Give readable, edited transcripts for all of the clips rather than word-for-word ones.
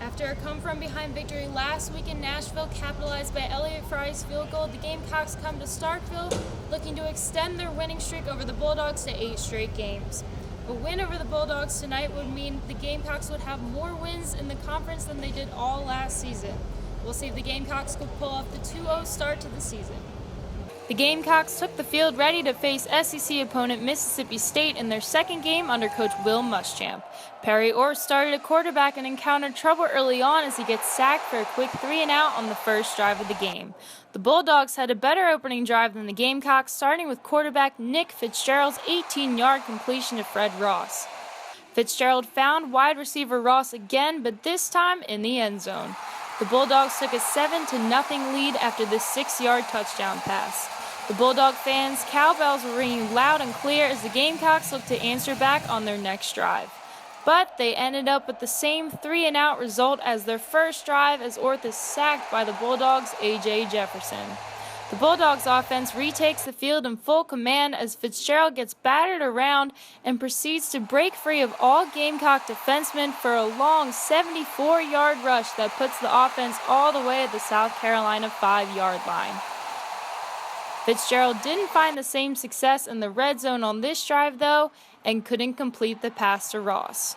After a come-from-behind victory last week in Nashville, capitalized by Elliott Fry's field goal, the Gamecocks come to Starkville looking to extend their winning streak over the Bulldogs to 8 straight games. A win over the Bulldogs tonight would mean the Gamecocks would have more wins in the conference than they did all last season. We'll see if the Gamecocks could pull off the 2-0 start to the season. The Gamecocks took the field ready to face SEC opponent Mississippi State in their second game under Coach Will Muschamp. Perry Orr started at quarterback and encountered trouble early on as he gets sacked for a quick 3-and-out on the first drive of the game. The Bulldogs had a better opening drive than the Gamecocks, starting with quarterback Nick Fitzgerald's 18-yard completion to Fred Ross. Fitzgerald found wide receiver Ross again, but this time in the end zone. The Bulldogs took a 7-0 lead after this 6-yard touchdown pass. The Bulldog fans' cowbells were ringing loud and clear as the Gamecocks looked to answer back on their next drive. But they ended up with the same 3-and-out result as their first drive as Orth is sacked by the Bulldogs' A.J. Jefferson. The Bulldogs offense retakes the field in full command as Fitzgerald gets battered around and proceeds to break free of all Gamecock defensemen for a long 74-yard rush that puts the offense all the way at the South Carolina 5-yard line. Fitzgerald didn't find the same success in the red zone on this drive, though, and couldn't complete the pass to Ross.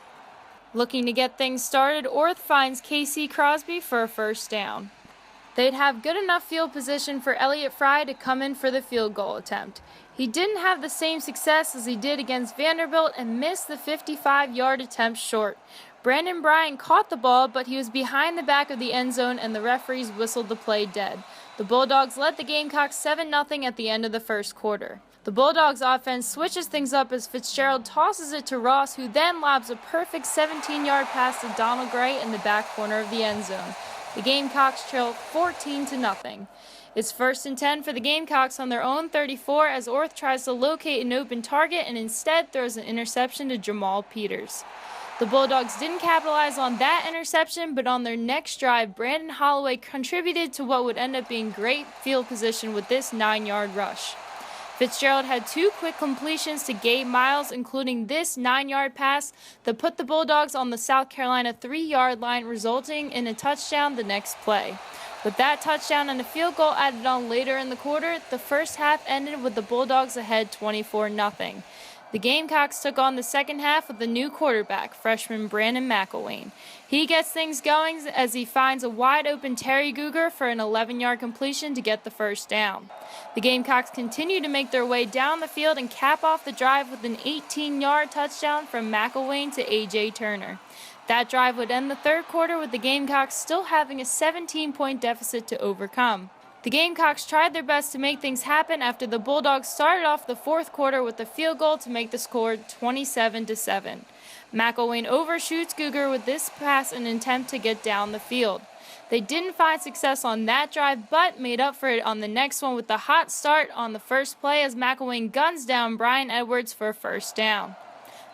Looking to get things started, Orth finds Casey Crosby for a first down. They'd have good enough field position for Elliott Fry to come in for the field goal attempt. He didn't have the same success as he did against Vanderbilt and missed the 55-yard attempt short. Brandon Bryant caught the ball, but he was behind the back of the end zone and the referees whistled the play dead. The Bulldogs led the Gamecocks 7-0 at the end of the first quarter. The Bulldogs offense switches things up as Fitzgerald tosses it to Ross, who then lobs a perfect 17-yard pass to Donald Gray in the back corner of the end zone. The Gamecocks trail 14-0. It's 1st and 10 for the Gamecocks on their own 34 as Orth tries to locate an open target and instead throws an interception to Jamal Peters. The Bulldogs didn't capitalize on that interception, but on their next drive, Brandon Holloway contributed to what would end up being great field position with this 9-yard rush. Fitzgerald had 2 quick completions to Gabe Miles, including this 9-yard pass that put the Bulldogs on the South Carolina 3-yard line, resulting in a touchdown the next play. With that touchdown and a field goal added on later in the quarter, the first half ended with the Bulldogs ahead 24-0. The Gamecocks took on the second half with a new quarterback, freshman Brandon McElwain. He gets things going as he finds a wide-open Terry Guger for an 11-yard completion to get the first down. The Gamecocks continue to make their way down the field and cap off the drive with an 18-yard touchdown from McElwain to A.J. Turner. That drive would end the third quarter with the Gamecocks still having a 17-point deficit to overcome. The Gamecocks tried their best to make things happen after the Bulldogs started off the fourth quarter with a field goal to make the score 27-7. McElwain overshoots Guger with this pass in an attempt to get down the field. They didn't find success on that drive, but made up for it on the next one with the hot start on the first play as McElwain guns down Brian Edwards for a first down.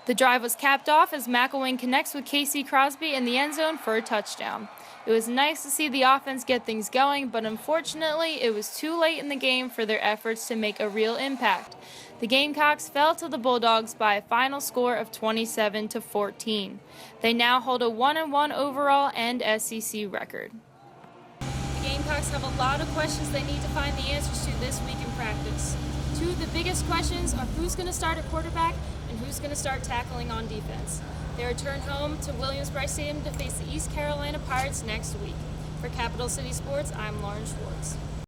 The drive was capped off as McElwain connects with Casey Crosby in the end zone for a touchdown. It was nice to see the offense get things going, but unfortunately, it was too late in the game for their efforts to make a real impact. The Gamecocks fell to the Bulldogs by a final score of 27-14. They now hold a 1-1 overall and SEC record. The Gamecocks have a lot of questions they need to find the answers to this week in practice. 2 of the biggest questions are who's going to start at quarterback and who's going to start tackling on defense. They return home to Williams-Brice Stadium to face the East Carolina Pirates next week. For Capital City Sports, I'm Lauren Schwartz.